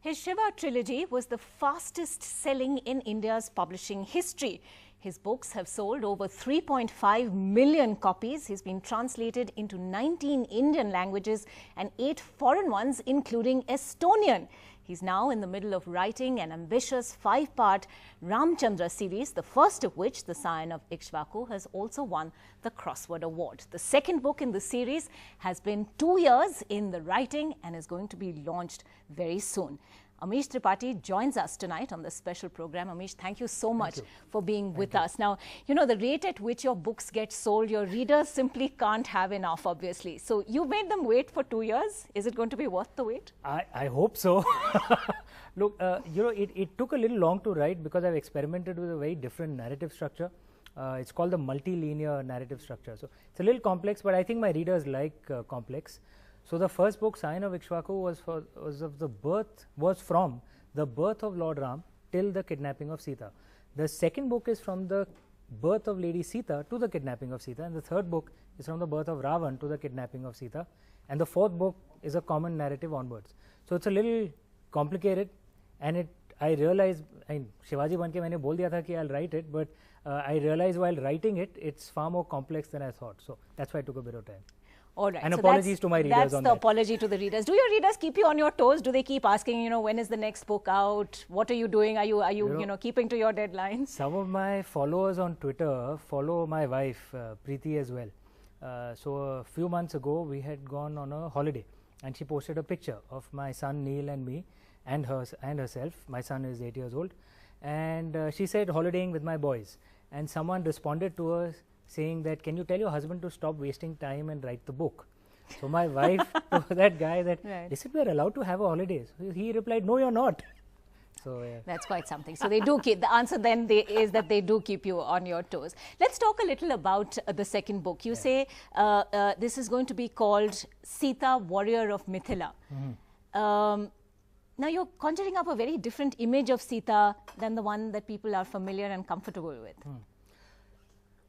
His Shiva trilogy was the fastest selling in India's publishing history. His books have sold over 3.5 million copies. He's been translated into 19 Indian languages and 8 foreign ones, including Estonian. He's now in the middle of writing an ambitious 5-part Ramchandra series, the first of which, The Scion of Ikshvaku, has also won the Crossword Award. The second book in the series has been 2 years in the writing and is going to be launched very soon. Amish Tripathi joins us tonight on this special program. Amish, thank you so much for being with us. Now, you know, the rate at which your books get sold, your readers simply can't have enough, obviously. So you made them wait for 2 years. Is it going to be worth the wait? I hope so. Look, you know, it took a little long to write because I've experimented with a very different narrative structure. It's called the multilinear narrative structure. So it's a little complex, but I think my readers like complex. So the first book, Scion of Ikshvaku, was from the birth of Lord Ram till the kidnapping of Sita. The second book is from the birth of Lady Sita to the kidnapping of Sita, and the third book is from the birth of Ravan to the kidnapping of Sita, and the fourth book is a common narrative onwards. So it's a little complicated, and I realized, Shivaji banke maine bol diya tha ki I'll write it, but I realized while writing it, it's far more complex than I thought. So that's why it took a bit of time. All right. And so apologies to my readers on that. That's the apology to the readers. Do your readers keep you on your toes? Do they keep asking, you know, when is the next book out? What are you doing? Are you you know, keeping to your deadlines? Some of my followers on Twitter follow my wife, Preeti, as well. So a few months ago, we had gone on a holiday, and she posted a picture of my son Neil and me, and herself. My son is 8 years old, and she said, holidaying with my boys. And someone responded to her saying that, can you tell your husband to stop wasting time and write the book? So my wife told that guy that, listen, we are allowed to have a holiday. So he replied, no, you're not. So yeah. That's quite something. So they do keep, the answer then is that they do keep you on your toes. Let's talk a little about the second book. You say this is going to be called Sita, Warrior of Mithila. Now you're conjuring up a very different image of Sita than the one that people are familiar and comfortable with.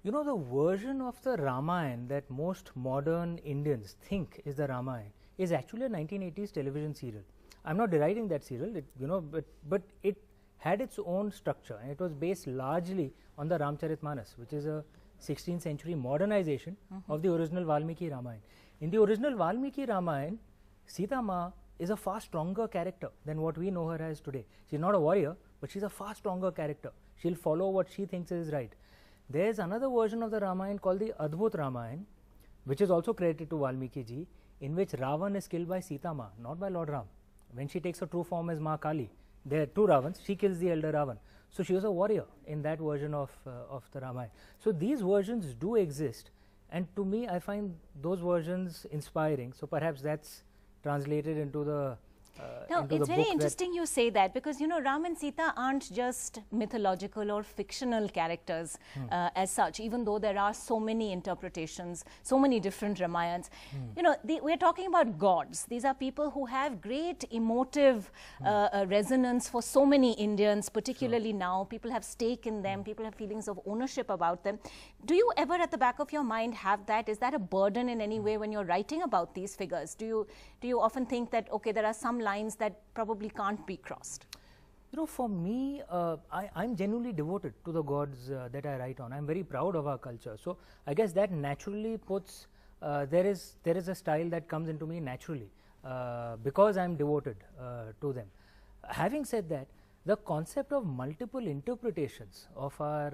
You know, the version of the Ramayana that most modern Indians think is the Ramayana is actually a 1980s television serial. I'm not deriding that serial, you know, but it had its own structure, and it was based largely on the Ramcharitmanas, which is a 16th century modernization of the original Valmiki Ramayana. In the original Valmiki Ramayana, Sita Ma is a far stronger character than what we know her as today. She's not a warrior, but she's a far stronger character. She'll follow what she thinks is right. There's another version of the Ramayana called the Adbhut Ramayana, which is also credited to Valmiki ji, in which Ravan is killed by Sita Ma, not by Lord Ram. When she takes her true form as Ma Kali, there are two Ravans, she kills the elder Ravan. So she was a warrior in that version of the Ramayana. So these versions do exist, and to me I find those versions inspiring. So perhaps that's translated into the Now, it's very interesting you say that, because, you know, Ram and Sita aren't just mythological or fictional characters as such, even though there are so many interpretations, so many different Ramayans. You know, we're talking about gods. These are people who have great emotive resonance for so many Indians, particularly now. People have stake in them. People have feelings of ownership about them. Do you ever at the back of your mind have that? Is that a burden in any way when you're writing about these figures? Do you often think that, okay, there are some lines that probably can't be crossed? You know, for me, I'm genuinely devoted to the gods that I write on. I'm very proud of our culture. So I guess that naturally puts, there is a style that comes into me naturally because I'm devoted to them. Having said that, the concept of multiple interpretations of our,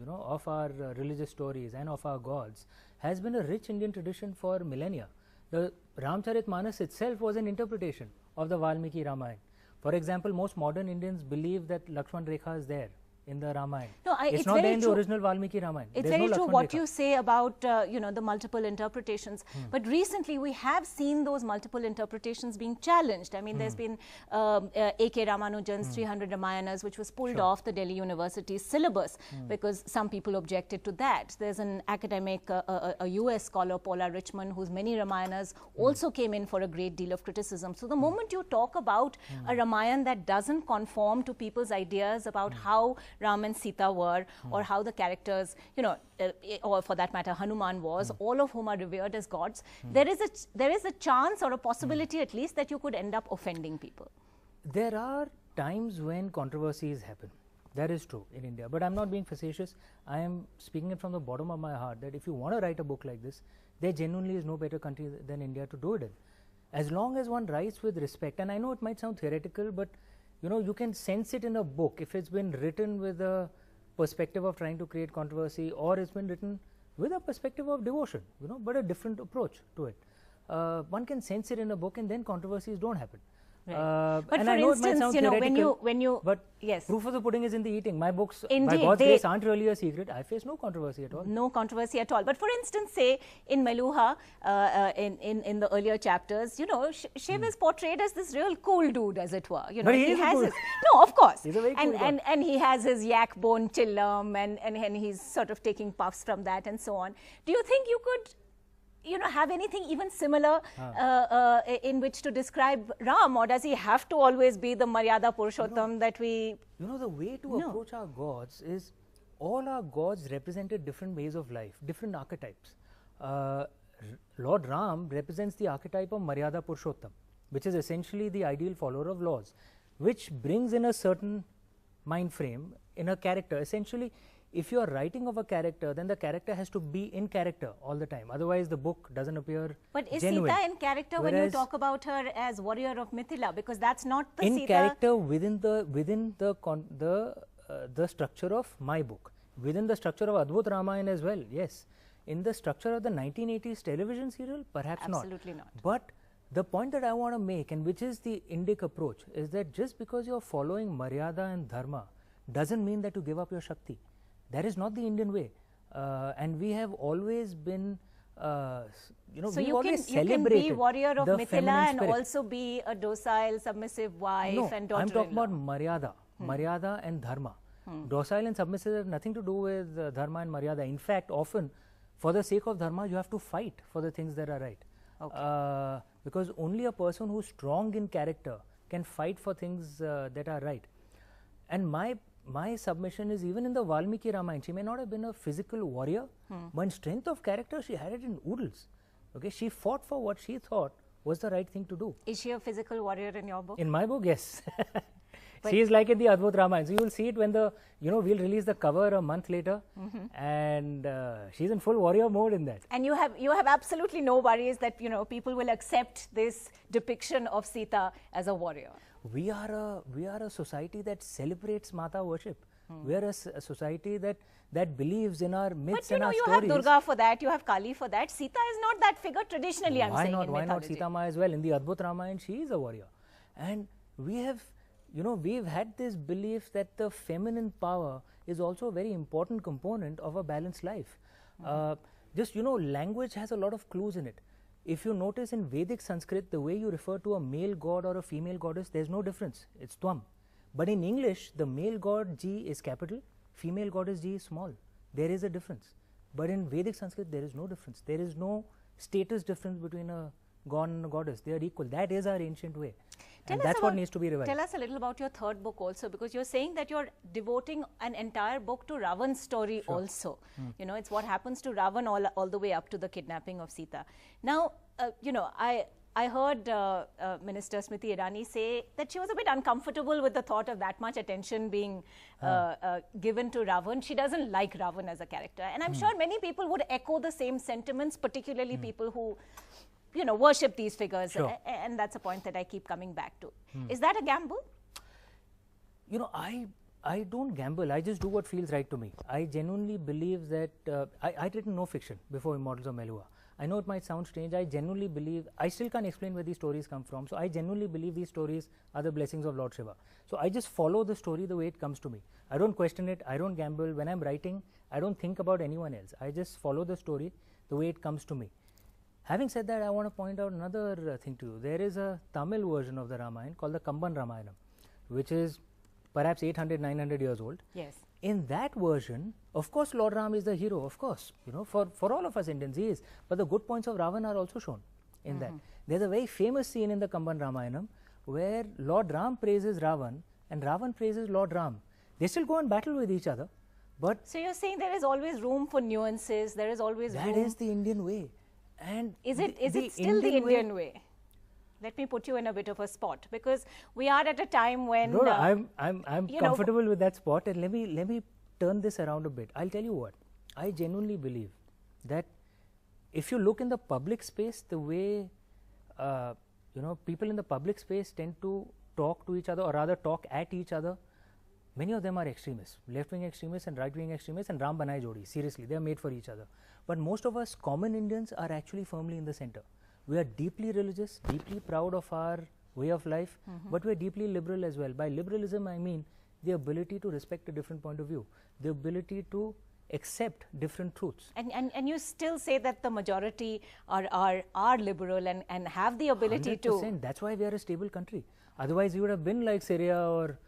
of our religious stories and of our gods has been a rich Indian tradition for millennia. The Ramcharitmanas itself was an interpretation of the Valmiki Ramayana. For example, most modern Indians believe that Lakshman Rekha is there in the Ramayana. No, it's not there in the original Valmiki Ramayana. It's very true what you say about you know, the multiple interpretations. But recently we have seen those multiple interpretations being challenged. I mean, there's been A.K. Ramanujan's 300 Ramayanas, which was pulled off the Delhi University's syllabus because some people objected to that. There's an academic, a US scholar, Paula Richman, whose many Ramayanas also came in for a great deal of criticism. So the moment you talk about a Ramayana that doesn't conform to people's ideas about how Ram and Sita were, or how the characters, you know, or for that matter Hanuman was, all of whom are revered as gods, there is a chance or a possibility at least that you could end up offending people. There are times when controversies happen. That is true in India, but I'm not being facetious. I am speaking it from the bottom of my heart that if you want to write a book like this, there genuinely is no better country than India to do it in. As long as one writes with respect, and I know it might sound theoretical, but you know, you can sense it in a book if it's been written with a perspective of trying to create controversy, or it's been written with a perspective of devotion, you know, but a different approach to it. One can sense it in a book, and then controversies don't happen. Right. But and for I know instance, it might sound you know, theoretical, when you but yes, proof of the pudding is in the eating. My books, indeed, by God's grace, aren't really a secret. I face no controversy at all. No controversy at all. But for instance, say in Meluha, in the earlier chapters, you know, Shiv is portrayed as this real cool dude, as it were. You know, But he is has cool. his, no, of course, He's a very cool guy. and he has his yak bone chillam, and he's sort of taking puffs from that and so on. Do you think you could, you know, have anything even similar in which to describe Ram, or does he have to always be the Maryada Purushottam that we? You know, the way to approach our gods is all our gods represented different ways of life, different archetypes. Lord Ram represents the archetype of Maryada Purushottam, which is essentially the ideal follower of laws, which brings in a certain mind frame in a character. Essentially, if you are writing of a character, then the character has to be in character all the time. Otherwise, the book doesn't appear But is genuine. Sita in character when you talk about her as warrior of Mithila? Because that's not the in Sita. Character within the structure of my book, within the structure of Adbhut Ramayana as well. Yes, in the structure of the 1980s television serial, perhaps Absolutely not. But the point that I want to make, and which is the Indic approach, is that just because you are following Maryada and Dharma doesn't mean that you give up your Shakti. That is not the Indian way, and we have always been, you know, So we've you always can celebrated be warrior of the Mithila feminine and spirit. also be a docile, submissive wife No, and I'm daughter-in-law. talking about Maryada, Maryada and Dharma. Docile and submissive have nothing to do with Dharma and Maryada. In fact, often, for the sake of Dharma, you have to fight for the things that are right. Okay. Because only a person who's strong in character can fight for things that are right. And my submission is, even in the Valmiki Ramayana, she may not have been a physical warrior, but in strength of character, she had it in oodles. Okay, she fought for what she thought was the right thing to do. Is she a physical warrior in your book? In my book, yes. She is like in the Adbhut Ramayana. So you will see it when we'll release the cover a month later, and she's in full warrior mode in that. And you have absolutely no worries that, you know, people will accept this depiction of Sita as a warrior. We are a society that celebrates Mata worship. We are a society that believes in our myths and our stories. But you know, you have Durga for that, you have Kali for that. Sita is not that figure traditionally, I'm saying, in Why not mythology. Sita Ma as well? In the Adbhut Ramayana, she is a warrior. And we have, you know, we've had this belief that the feminine power is also a very important component of a balanced life. Just, you know, language has a lot of clues in it. If you notice in Vedic Sanskrit, the way you refer to a male god or a female goddess, there's no difference. It's Tvam. But in English, the male god G is capital, female goddess G is small. There is a difference. But in Vedic Sanskrit, there is no difference. There is no status difference between a god and a goddess. They are equal. That is our ancient way. And that's what needs to be revised. Tell us a little about your third book also, because you're saying that you're devoting an entire book to Ravan's story also. You know, it's what happens to Ravan all the way up to the kidnapping of Sita. Now, you know, I heard Minister Smriti Irani say that she was a bit uncomfortable with the thought of that much attention being given to Ravan. She doesn't like Ravan as a character. And I'm sure many people would echo the same sentiments, particularly people who, you know, worship these figures. Sure. And that's a point that I keep coming back to. Is that a gamble? You know, I don't gamble. I just do what feels right to me. I genuinely believe that I'd written no fiction before Immortals of Meluha. I know it might sound strange. I genuinely believe, I still can't explain where these stories come from. So I genuinely believe these stories are the blessings of Lord Shiva. So I just follow the story the way it comes to me. I don't question it. I don't gamble. When I'm writing, I don't think about anyone else. I just follow the story the way it comes to me. Having said that, I want to point out another thing to you. There is a Tamil version of the Ramayana called the Kamban Ramayana, which is perhaps 800, 900 years old. Yes. In that version, of course, Lord Ram is the hero, of course, you know, for all of us Indians, he is. But the good points of Ravan are also shown in that. There's a very famous scene in the Kamban Ramayana where Lord Ram praises Ravan and Ravan praises Lord Ram. They still go and battle with each other, but... So you're saying there is always room for nuances, there is always room... That is the Indian way. And Is it still the Indian way? Let me put you in a bit of a spot, because we are at a time when no, I'm comfortable with that spot, and let me turn this around a bit. I'll tell you what, I genuinely believe that if you look in the public space, the way people in the public space tend to talk to each other, or rather talk at each other, many of them are extremists, left-wing extremists and right-wing extremists, and Ram Banai Jodi. Seriously, they are made for each other. But most of us common Indians are actually firmly in the center. We are deeply religious, deeply proud of our way of life, but we are deeply liberal as well. By liberalism, I mean the ability to respect a different point of view, the ability to accept different truths. And you still say that the majority are liberal and have the ability 100%, to. that's why we are a stable country. Otherwise, you would have been like Syria or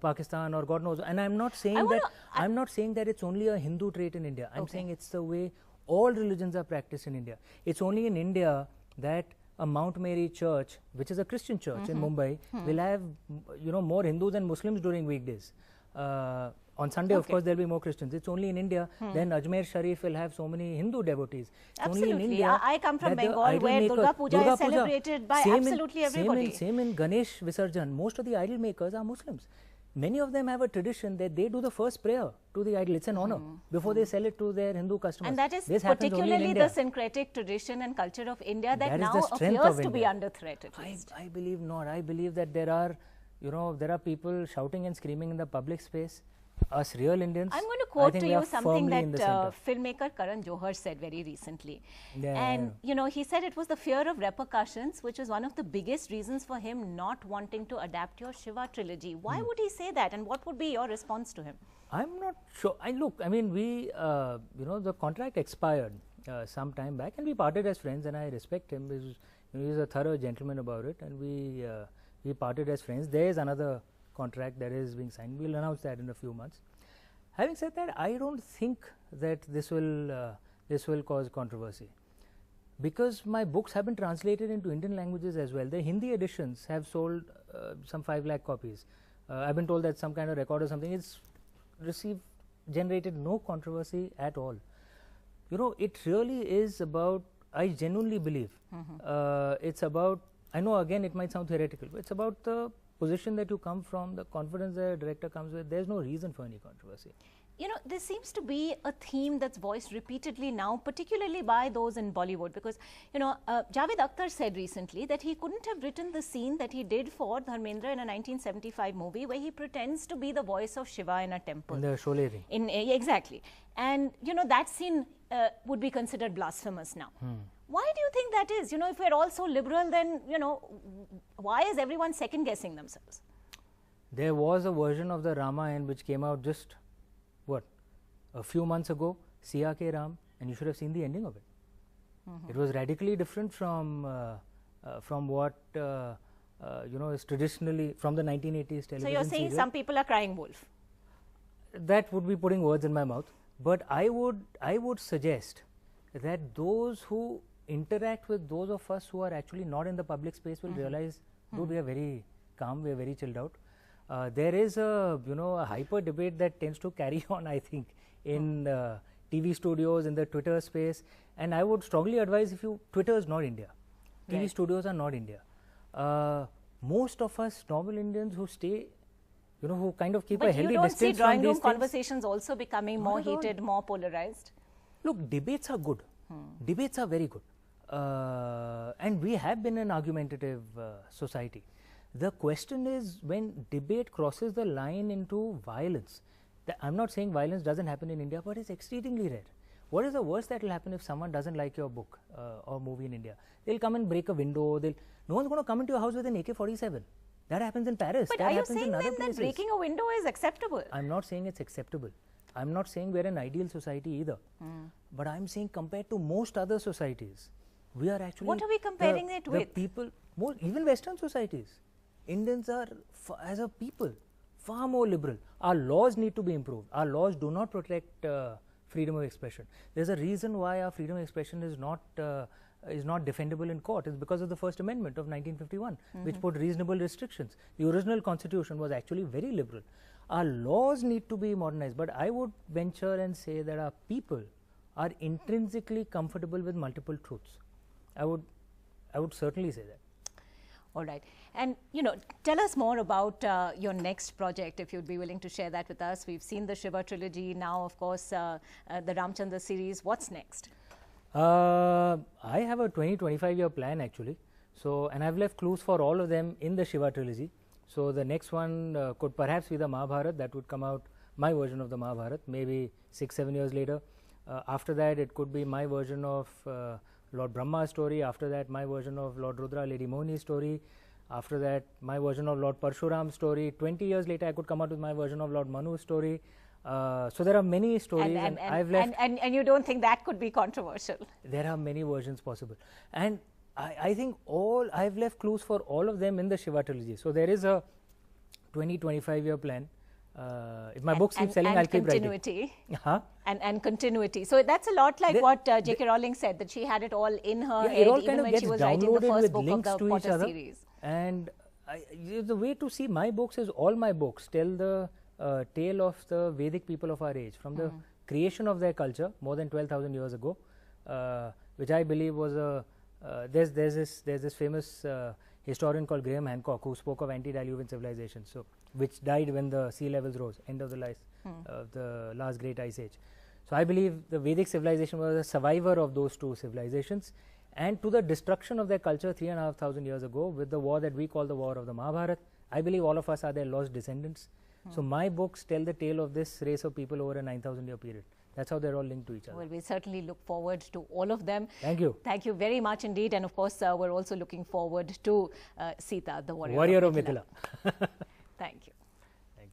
Pakistan or God knows. And I'm not saying I'm not saying that it's only a Hindu trait in India. I'm saying it's the way all religions are practiced in India. It's only in India that a Mount Mary church, which is a Christian church in Mumbai, will have more Hindus and Muslims during weekdays. On Sunday, of course, there will be more Christians. It's only in India, then Ajmer Sharif will have so many Hindu devotees. It's Absolutely. only in India I come from Bengal, where Durga Puja is celebrated by absolutely everybody. Same in Ganesh Visarjan. Most of the idol makers are Muslims. Many of them have a tradition that they do the first prayer to the idol. It's an honor before they sell it to their Hindu customers. And that is particularly the syncretic tradition and culture of India that now appears to be under threat, at least. I believe not. I believe that there are people shouting and screaming in the public space. Us real Indians, I'm going to quote to you something that filmmaker Karan Johar said very recently. He said it was the fear of repercussions which was one of the biggest reasons for him not wanting to adapt your Shiva trilogy. Why would he say that, and what would be your response to him? I'm not sure. The contract expired some time back, and we parted as friends, and I respect him. He's a thorough gentleman about it, and we parted as friends. There is another contract that is being signed. We'll announce that in a few months. Having said that, I don't think that this will cause controversy, because my books have been translated into Indian languages as well. The Hindi editions have sold some 5 lakh copies. I've been told that some kind of record or something. It's generated no controversy at all. It really is about, I genuinely believe, it's about, I know again it might sound theoretical, but it's about the position that you come from, the confidence that a director comes with. There's no reason for any controversy. There seems to be a theme that's voiced repeatedly now, particularly by those in Bollywood, because, Javed Akhtar said recently that he couldn't have written the scene that he did for Dharmendra in a 1975 movie where he pretends to be the voice of Shiva in a temple. In the Sholay ring. Exactly. And, that scene would be considered blasphemous now. Why do you think that is? If we're all so liberal, then, why is everyone second guessing themselves? There was a version of the Ramayana which came out just, a few months ago, Siya Ke Ram, and you should have seen the ending of it. It was radically different from what, is traditionally from the 1980s television. So you're saying some people are crying wolf? That would be putting words in my mouth. But I would suggest that those who interact with those of us who are actually not in the public space will realize, dude, we are very calm, we are very chilled out. There is a hyper debate that tends to carry on, I think, in TV studios, in the Twitter space, and I would strongly advise, Twitter is not India, TV studios are not India. Most of us normal Indians who stay, who kind of keep a healthy distance from these things. But you don't see drawing room conversations also becoming more heated, more polarized? Look, debates are good. Debates are very good. And we have been an argumentative society. The question is when debate crosses the line into violence. I'm not saying violence doesn't happen in India, but it's exceedingly rare. What is the worst that will happen if someone doesn't like your book or movie in India? They'll come and break a window. No one's going to come into your house with an AK-47. That happens in Paris. But that are you happens saying in other then places. that breaking a window is acceptable? I'm not saying it's acceptable. I'm not saying we're an ideal society either. But I'm saying compared to most other societies, we are actually... What are we comparing it with? Even Western societies, Indians are, as a people, far more liberal. Our laws need to be improved. Our laws do not protect freedom of expression. There's a reason why our freedom of expression is not defendable in court. It's because of the First Amendment of 1951, which put reasonable restrictions. The original constitution was actually very liberal. Our laws need to be modernized, but I would venture and say that our people are intrinsically comfortable with multiple truths. I would certainly say that. All right. And, tell us more about your next project, if you'd be willing to share that with us. We've seen the Shiva trilogy, now, of course, the Ramchandra series. What's next? I have a 25-year plan, actually. So, and I've left clues for all of them in the Shiva trilogy. So, the next one could perhaps be the Mahabharata. That would come out, my version of the Mahabharata, maybe 6-7 years later. After that, it could be my version of Lord Brahma's story. After that, my version of Lord Rudra, Lady Mohini's story. After that, my version of Lord Parshuram's story. 20 years later, I could come out with my version of Lord Manu's story. So there are many stories, and I've left. And you don't think that could be controversial? There are many versions possible, and I think I've left clues for all of them in the Shiva trilogy. So there is a 25-year plan. If my books keep selling, I'll keep writing. And continuity. So that's a lot like what J.K. Rowling said, that she had it all in her head, it all even kind of when gets she was writing the first book of the Potter series. And the way to see my books is all my books tell the tale of the Vedic people of our age, from the creation of their culture more than 12,000 years ago, which I believe was there's this famous historian called Graham Hancock, who spoke of antediluvian civilization, so which died when the sea levels rose, end of the last great ice age. So I believe the Vedic civilization was a survivor of those two civilizations, and to the destruction of their culture 3,500 years ago with the war that we call the war of the Mahabharata. I believe all of us are their lost descendants. So my books tell the tale of this race of people over a 9,000-year period. That's how they're all linked to each other. Well, we certainly look forward to all of them. Thank you. Thank you very much indeed. And of course, we're also looking forward to Sita, the warrior of Mithila. Thank you. Thank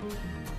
you.